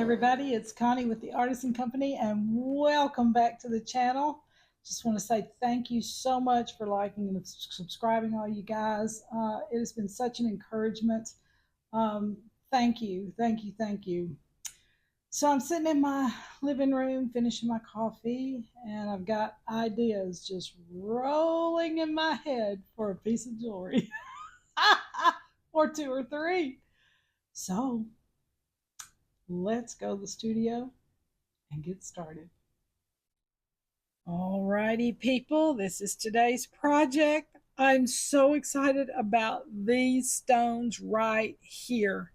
everybody, it's Connie with the Artisan Company, and welcome back to the channel. Just want to say thank you so much for liking and subscribing, all you guys. It has been such an encouragement. Thank you, thank you, thank you. So I'm sitting in my living room finishing my coffee, and I've got ideas just rolling in my head for a piece of jewelry or two or three. So let's go to the studio and get started. Alrighty, people, this is today's project. I'm so excited about these stones right here.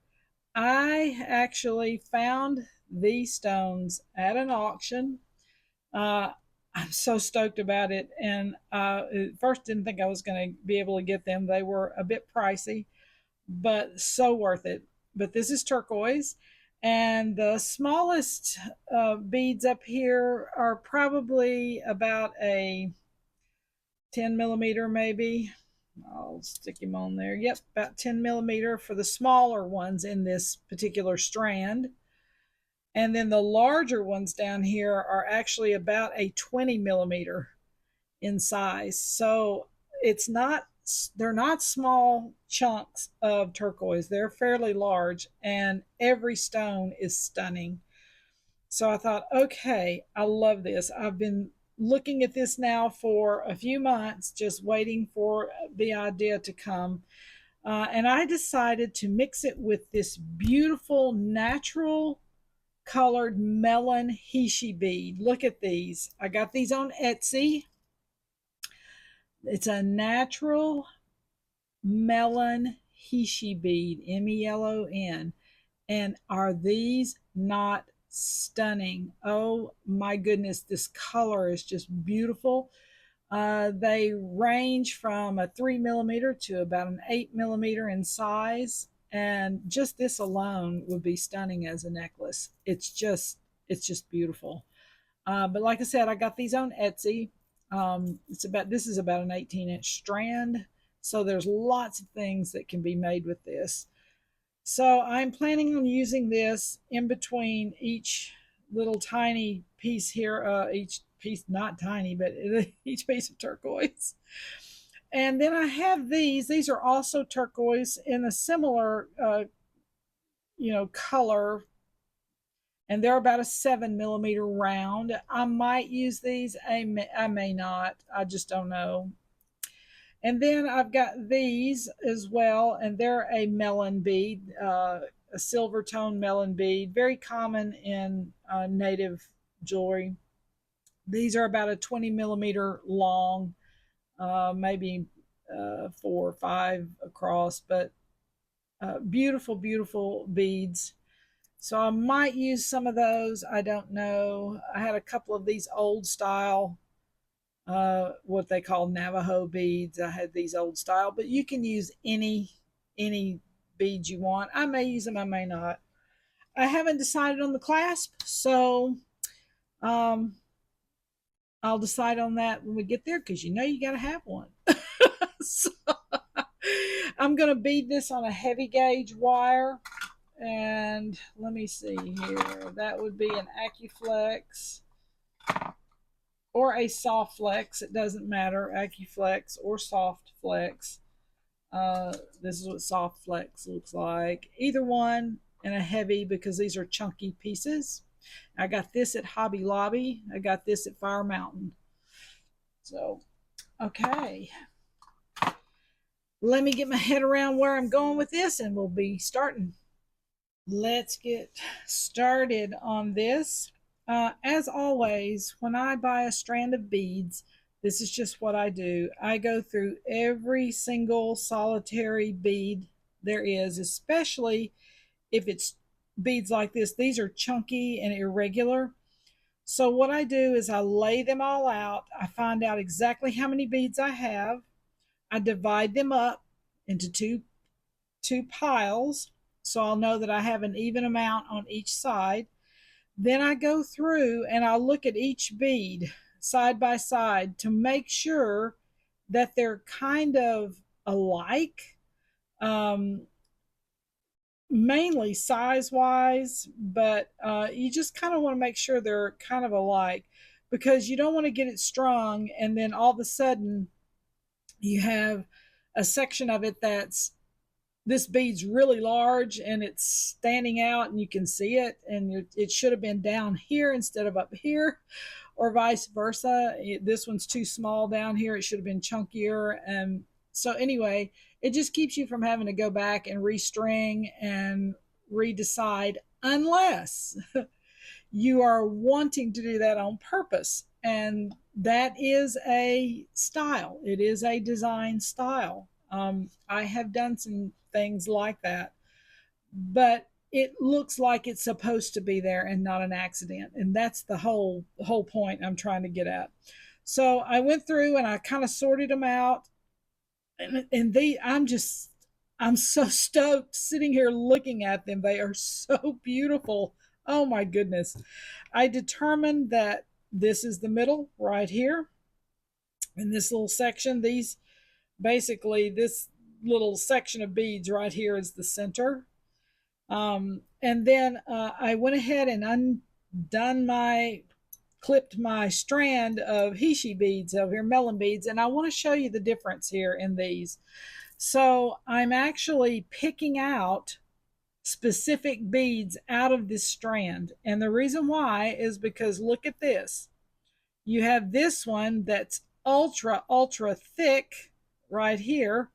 I actually found these stones at an auction. I'm so stoked about it, and at first didn't think I was going to be able to get them. They were a bit pricey, but so worth it. But this is turquoise, and the smallest beads up here are probably about a 10 millimeter, maybe. I'll stick him on there. Yep, about 10 millimeter for the smaller ones in this particular strand. And then the larger ones down here are actually about a 20 millimeter in size. So they're not small chunks of turquoise. They're fairly large, and every stone is stunning. So I thought, okay, I love this. I've been looking at this now for a few months, just waiting for the idea to come. And I decided to mix it with this beautiful natural colored melon heishi bead. Look at these. I got these on Etsy. It's a natural melon heishi bead, MELON. And are these not stunning? Oh my goodness, this color is just beautiful. They range from a 3 millimeter to about an 8 millimeter in size. And just this alone would be stunning as a necklace. It's just beautiful. But like I said, I got these on Etsy. This is about an 18-inch strand, so there's lots of things that can be made with this. So I'm planning on using this in between each little tiny piece here, each piece not tiny, but each piece of turquoise. And then I have these are also turquoise in a similar color, and they're about a 7 millimeter round. I might use these, I may not, I just don't know. And then I've got these as well, and they're a melon bead, a silver tone melon bead, very common in native jewelry. These are about a 20 millimeter long, maybe 4 or 5 across, but beautiful, beautiful beads. So I might use some of those. I don't know. I had a couple of these old style, what they call Navajo beads. I had these old style, but you can use any beads you want. I may use them, I may not. I haven't decided on the clasp, so I'll decide on that when we get there, because you got to have one. So I'm going to bead this on a heavy gauge wire. And let me see here. That would be an AccuFlex or a soft flex. It doesn't matter, AccuFlex or soft flex. This is what soft flex looks like. Either one, and a heavy, because these are chunky pieces. I got this at Hobby Lobby. I got this at Fire Mountain. So, okay. Let me get my head around where I'm going with this, and we'll be starting. Let's get started on this. As always, when I buy a strand of beads, this is just what I do. I go through every single solitary bead there is, especially if it's beads like this. These are chunky and irregular. So what I do is I lay them all out. I find out exactly how many beads I have. I divide them up into two piles, so I'll know that I have an even amount on each side. Then I go through and I'll look at each bead side by side to make sure that they're kind of alike. mainly size wise, but you just kind of want to make sure they're kind of alike, because you don't want to get it strung and then all of a sudden you have a section of it that's this bead's really large and it's standing out and you can see it, and it should have been down here instead of up here, or vice versa. This one's too small down here, it should have been chunkier. And so anyway, it just keeps you from having to go back and restring and redecide, unless you are wanting to do that on purpose. And that is a style, it is a design style. I have done some things like that, but it looks like it's supposed to be there and not an accident. And that's the whole point I'm trying to get at. So I went through and I kind of sorted them out. And I'm so stoked sitting here looking at them. They are so beautiful. Oh my goodness. I determined that this is the middle right here. In this little section, this little section of beads right here is the center. And then I went ahead and clipped my strand of Hishi beads over here, melon beads, and I want to show you the difference here in these. So I'm actually picking out specific beads out of this strand. And the reason why is because look at this. You have this one that's ultra thick right here.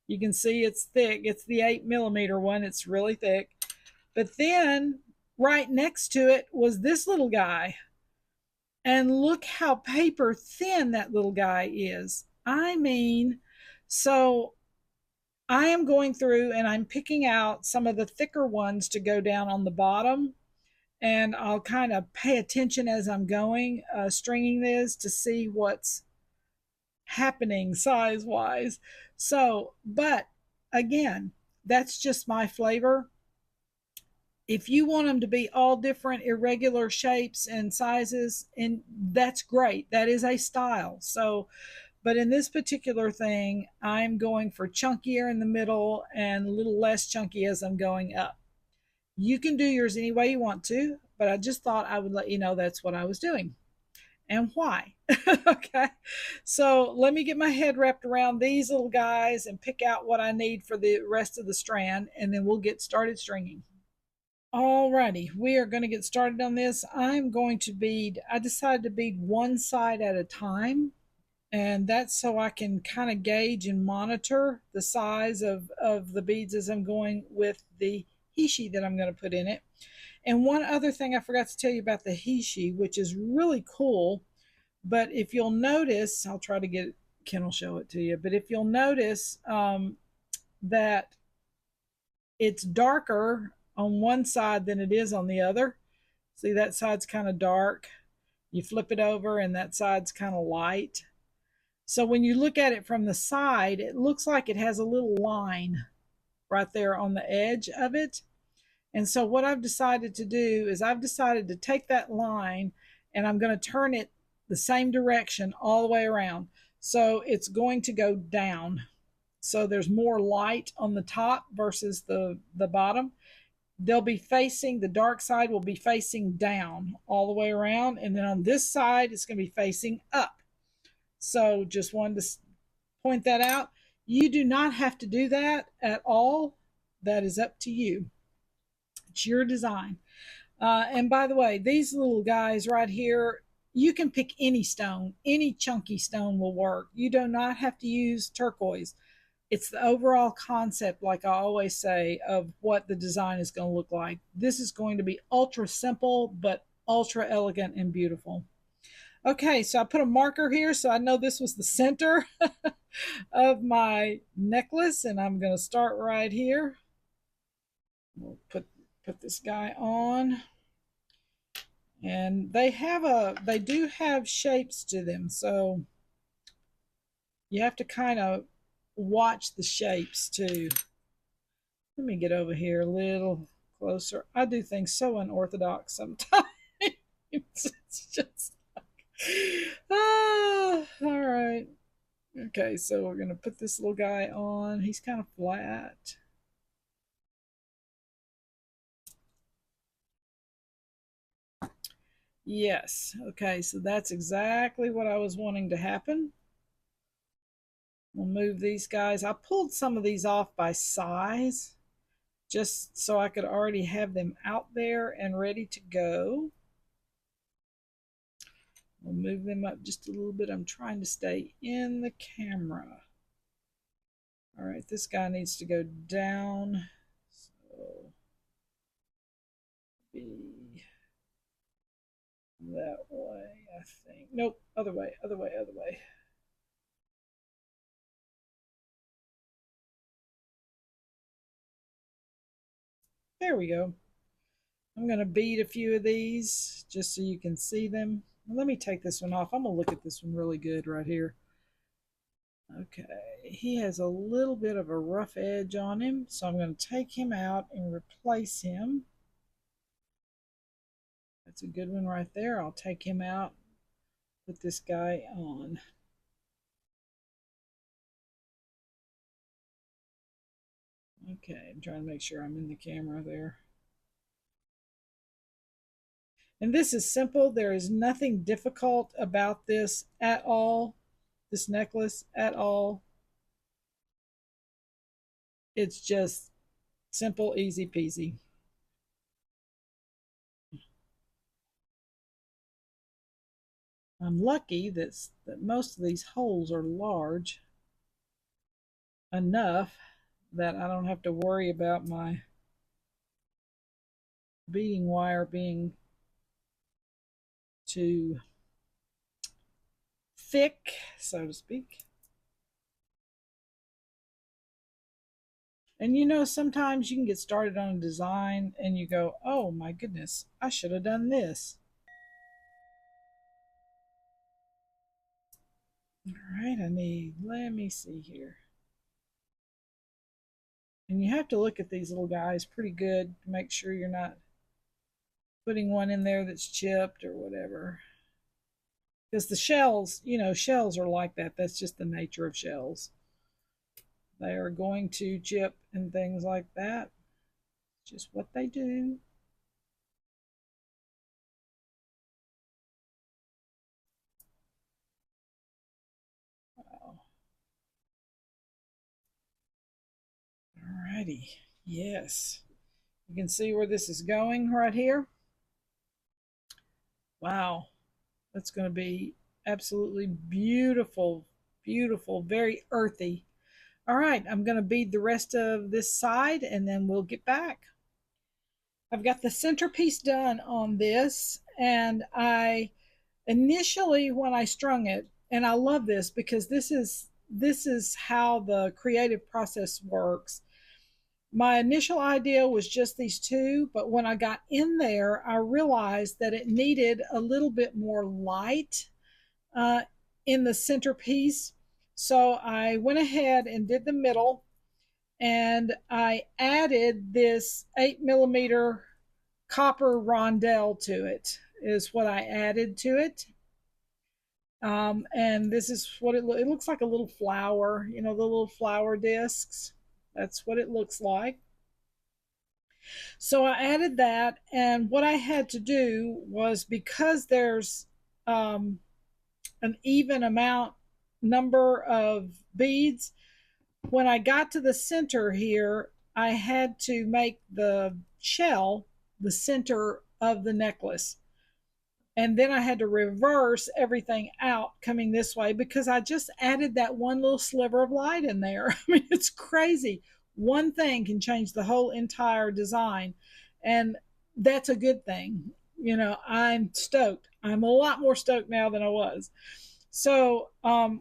You can see it's thick. It's the 8mm one. It's really thick. But then right next to it was this little guy. And look how paper thin that little guy is. I mean, so I am going through and I'm picking out some of the thicker ones to go down on the bottom. And I'll kind of pay attention as I'm going, stringing this, to see what's happening size wise. So, but again, that's just my flavor. If you want them to be all different irregular shapes and sizes, and that's great, that is a style. So, but in this particular thing, I'm going for chunkier in the middle and a little less chunky as I'm going up. You can do yours any way you want to, but I just thought I would let you know that's what I was doing and why. Okay, so let me get my head wrapped around these little guys and pick out what I need for the rest of the strand, and then we'll get started stringing. Alrighty, we are going to get started on this. I decided to bead one side at a time, and that's so I can kind of gauge and monitor the size of the beads as I'm going with the Hishi that I'm going to put in it. And one other thing I forgot to tell you about the Hishi, which is really cool, but if you'll notice, I'll try to get Ken will show it to you, but if you'll notice that it's darker on one side than it is on the other. See, that side's kind of dark. You flip it over and that side's kind of light. So when you look at it from the side, it looks like it has a little line right there on the edge of it. And so what I've decided to do is I've decided to take that line and I'm going to turn it the same direction all the way around. So it's going to go down. So there's more light on the top versus the bottom. They'll be facing, the dark side will be facing down all the way around. And then on this side, it's going to be facing up. So just wanted to point that out. You do not have to do that at all. That is up to you. It's your design. And by the way, these little guys right here, you can pick any stone. Any chunky stone will work. You do not have to use turquoise. It's the overall concept, like I always say, of what the design is going to look like. This is going to be ultra simple, but ultra elegant and beautiful. Okay, so I put a marker here so I know this was the center of my necklace, and I'm going to start right here. We'll put this guy on. And they do have shapes to them, so you have to kind of watch the shapes too. Let me get over here a little closer. I do things so unorthodox sometimes. It's just all right. Okay, so we're gonna put this little guy on. He's kind of flat. Yes. Okay, so that's exactly what I was wanting to happen. We'll move these guys. I pulled some of these off by size just so I could already have them out there and ready to go. We'll move them up just a little bit. I'm trying to stay in the camera. All right, this guy needs to go down. So be that way, I think. Nope, other way, other way, other way. There we go. I'm going to bead a few of these just so you can see them. Let me take this one off. I'm going to look at this one really good right here. Okay, he has a little bit of a rough edge on him, so I'm going to take him out and replace him. That's a good one right there. I'll take him out, put this guy on. Okay, I'm trying to make sure I'm in the camera there. And this is simple. There is nothing difficult about this at all, this necklace at all. It's just simple, easy peasy. I'm lucky that most of these holes are large enough that I don't have to worry about my beading wire being too thick, so to speak. And you know, sometimes you can get started on a design and you go, oh my goodness, I should have done this. All right, let me see here. And you have to look at these little guys pretty good to make sure you're not putting one in there that's chipped or whatever. Because the shells, you know, shells are like that. That's just the nature of shells. They are going to chip and things like that. Just what they do. Wow. Alrighty. Yes. You can see where this is going right here. Wow. That's going to be absolutely beautiful, beautiful, very earthy. All right, I'm going to bead the rest of this side and then we'll get back. I've got the centerpiece done on this, and I initially when I strung it, and I love this because this is how the creative process works. My initial idea was just these two, but when I got in there, I realized that it needed a little bit more light uh, in the centerpiece. So I went ahead and did the middle, and I added this 8mm copper rondelle to it, is what I added to it. And this is what it looks like, a little flower, you know, the little flower discs. That's what it looks like. So I added that, and what I had to do was, because there's an even amount number of beads, when I got to the center here, I had to make the shell the center of the necklace. And then I had to reverse everything out coming this way because I just added that one little sliver of light in there. I mean, it's crazy. One thing can change the whole entire design. And that's a good thing. You know, I'm stoked. I'm a lot more stoked now than I was. So,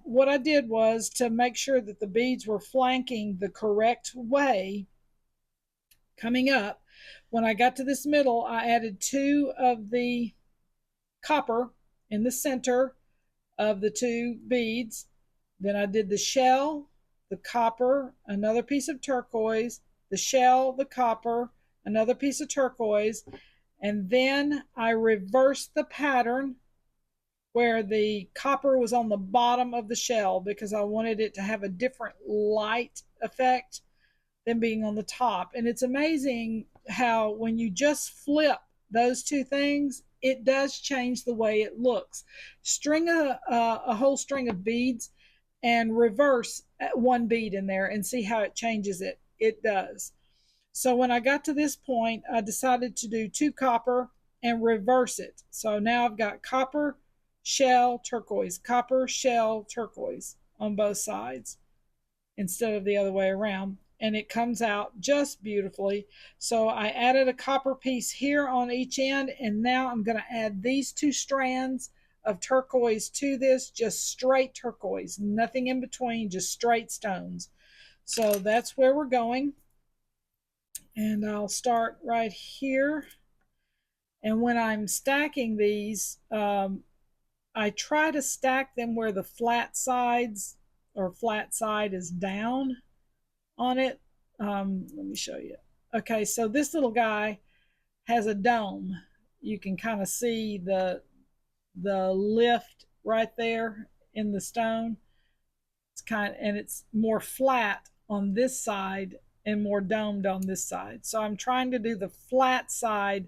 what I did was, to make sure that the beads were flanking the correct way coming up, when I got to this middle, I added two of the copper in the center of the two beads. Then I did the shell, the copper, another piece of turquoise, the shell, the copper, another piece of turquoise, and then I reversed the pattern where the copper was on the bottom of the shell because I wanted it to have a different light effect than being on the top. And it's amazing how when you just flip those two things, it does change the way it looks. String a whole string of beads and reverse one bead in there and see how it changes it. It does. So when I got to this point, I decided to do 2 copper and reverse it. So now I've got copper, shell, turquoise, copper, shell, turquoise on both sides instead of the other way around. And it comes out just beautifully. So I added a copper piece here on each end, and now I'm going to add these 2 strands of turquoise to this, just straight turquoise, nothing in between, just straight stones. So that's where we're going. And I'll start right here. And when I'm stacking these, I try to stack them where the flat sides or flat side is down on it. Let me show you. Okay, so this little guy has a dome. You can kind of see the lift right there in the stone. And it's more flat on this side and more domed on this side. So I'm trying to do the flat side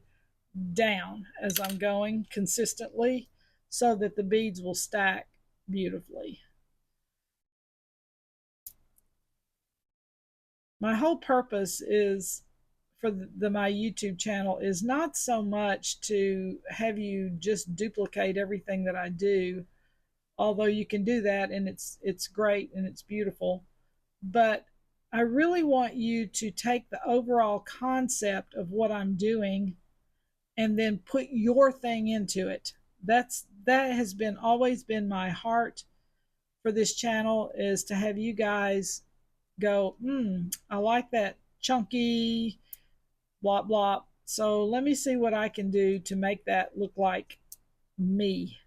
down as I'm going consistently so that the beads will stack beautifully. My whole purpose is for my YouTube channel is not so much to have you just duplicate everything that I do, although you can do that and it's great and it's beautiful, but I really want you to take the overall concept of what I'm doing and then put your thing into it. That has been always been my heart for this channel, is to have you guys go, I like that chunky blah blah. So let me see what I can do to make that look like me.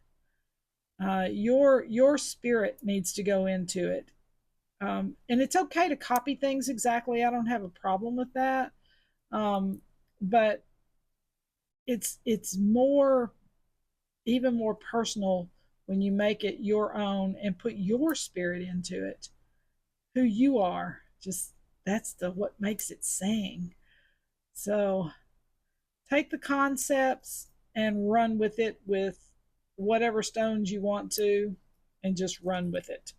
Your spirit needs to go into it. And it's okay to copy things exactly. I don't have a problem with that. But it's more, even more personal when you make it your own and put your spirit into it, who you are. Just that's what makes it sing. So take the concepts and run with it with whatever stones you want to, and just run with it.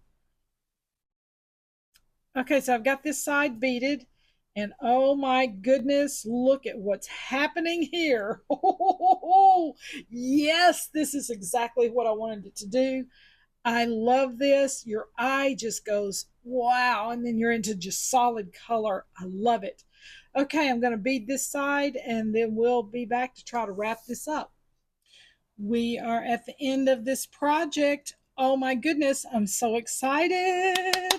Okay, so I've got this side beaded, and oh my goodness, look at what's happening here. Oh, yes, this is exactly what I wanted it to do. I love this. Your eye just goes, wow, and then you're into just solid color. I love it. Okay, I'm going to bead this side, and then we'll be back to try to wrap this up. We are at the end of this project. Oh my goodness, I'm so excited.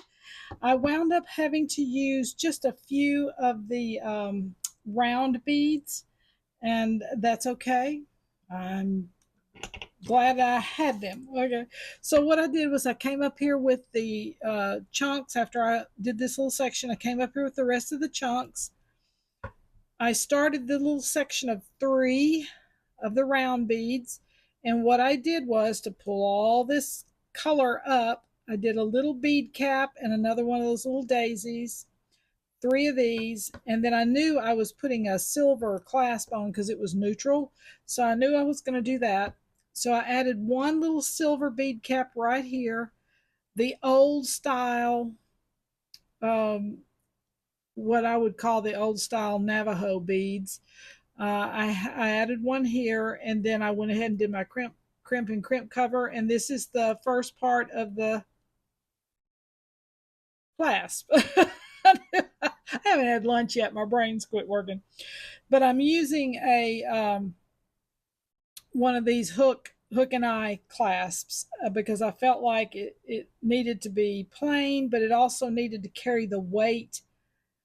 I wound up having to use just a few of the round beads, and that's okay. I'm glad I had them. Okay, so what I did was I came up here with the chunks. After I did this little section, I came up here with the rest of the chunks. I started the little section of 3 of the round beads, and what I did was to pull all this color up. I did a little bead cap and another one of those little daisies, 3 of these, and then I knew I was putting a silver clasp on because it was neutral, so I knew I was going to do that. So I added 1 little silver bead cap right here, the old style, what I would call the old style Navajo beads. I added 1 here, and then I went ahead and did my crimp and crimp cover, and this is the first part of the clasp. I haven't had lunch yet. My brain's quit working. But I'm using a one of these hook and eye clasps because I felt like it needed to be plain, but it also needed to carry the weight,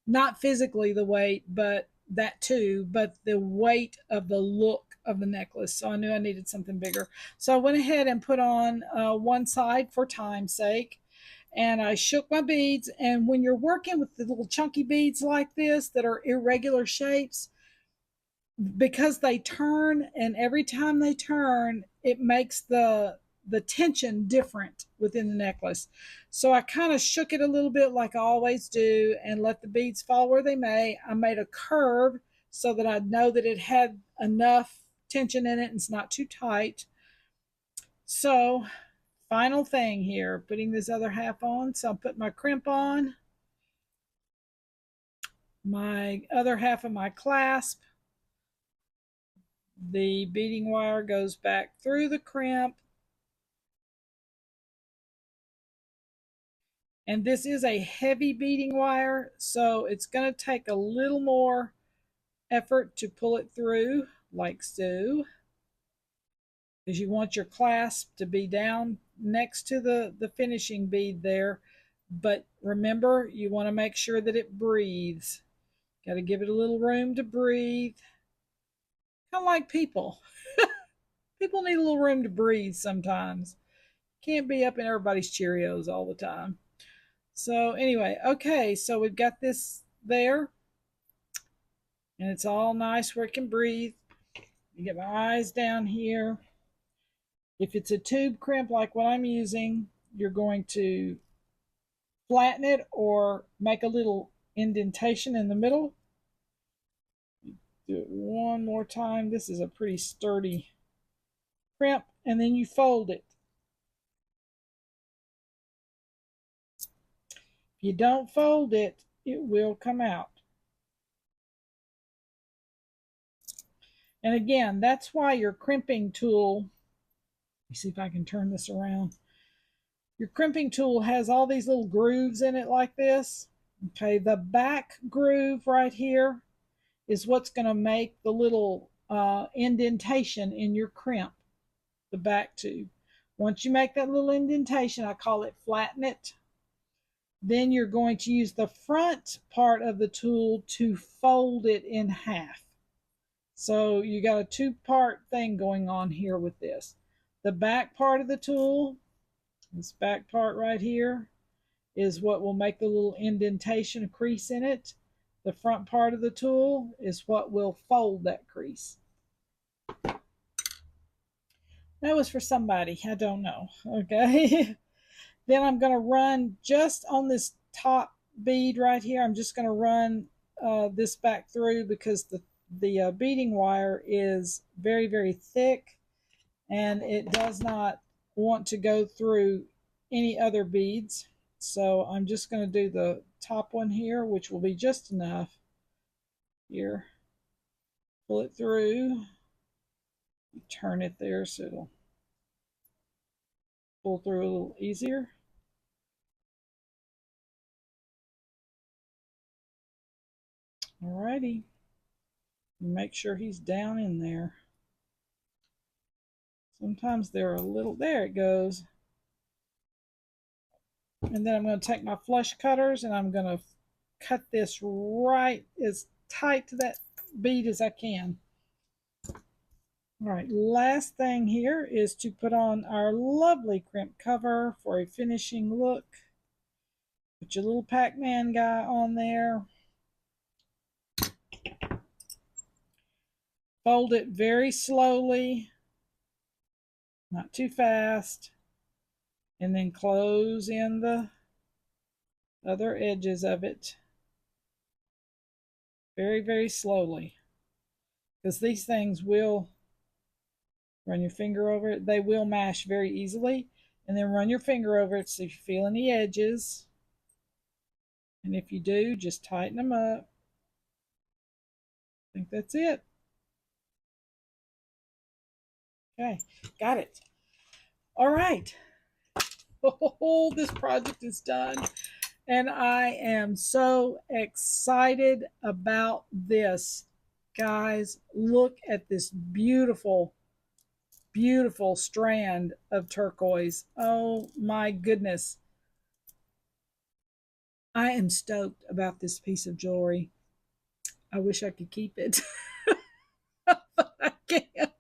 not physically the weight, but that too, but the weight of the look of the necklace. So I knew I needed something bigger. So I went ahead and put on one side for time's sake, and I shook my beads. And when you're working with the little chunky beads like this that are irregular shapes, because they turn, and every time they turn, it makes the tension different within the necklace. So I kind of shook it a little bit like I always do and let the beads fall where they may. I made a curve so that I'd know that it had enough tension in it and it's not too tight. So final thing here, putting this other half on. So I'll put my crimp on, my other half of my clasp. The beading wire goes back through the crimp. And this is a heavy beading wire, so it's going to take a little more effort to pull it through, like so, because you want your clasp to be down next to the finishing bead there. But remember, you want to make sure that it breathes. Got to give it a little room to breathe. Kind of like people. People need a little room to breathe sometimes. Can't be up in everybody's Cheerios all the time. So anyway, okay, so we've got this there. And it's all nice where it can breathe. You get my eyes down here. If it's a tube crimp like what I'm using, you're going to flatten it or make a little indentation in the middle. Do it one more time. This is a pretty sturdy crimp, and then you fold it. If you don't fold it, it will come out. And again, that's why your crimping tool, let me see if I can turn this around. Your crimping tool has all these little grooves in it like this. Okay, the back groove right here is what's going to make the little indentation in your crimp, the back tube. Once you make that little indentation, I call it flatten it, then you're going to use the front part of the tool to fold it in half. So you got a two-part thing going on here with this. The back part of the tool, this back part right here, is what will make the little indentation, crease in it. The front part of the tool is what will fold that crease. That was for somebody, I don't know, okay? Then I'm going to run just on this top bead right here. I'm just going to run this back through because the beading wire is very, very thick and it does not want to go through any other beads. So I'm just going to do the top one here, which will be just enough. Here, pull it through, turn it there so it'll pull through a little easier. Alrighty, make sure he's down in there. Sometimes they're a little, there it goes. And then I'm going to take my flush cutters and I'm going to cut this right as tight to that bead as I can. All right, last thing here is to put on our lovely crimp cover for a finishing look. Put your little Pac-Man guy on there. Fold it very slowly, not too fast, and then close in the other edges of it very, very slowly, because these things will, run your finger over it, they will mash very easily. And then run your finger over it, see if you feel any edges. And if you do, just tighten them up. I think that's it. Okay, got it. All right. Oh, this project is done. And I am so excited about this. Guys, look at this beautiful, beautiful strand of turquoise. Oh my goodness. I am stoked about this piece of jewelry. I wish I could keep it, but I can't.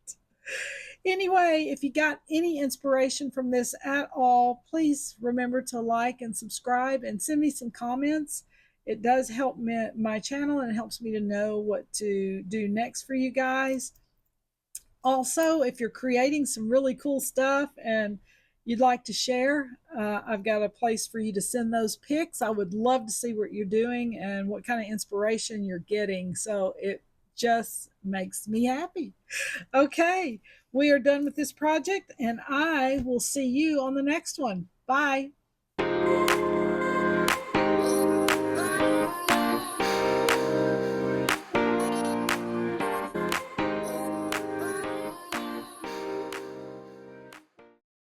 Anyway, if you got any inspiration from this at all, please remember to like and subscribe and send me some comments. It does help my channel, and it helps me to know what to do next for you guys. Also, if you're creating some really cool stuff and you'd like to share, I've got a place for you to send those pics. I would love to see what you're doing and what kind of inspiration you're getting. So just makes me happy. Okay, we are done with this project, and I will see you on the next one. Bye.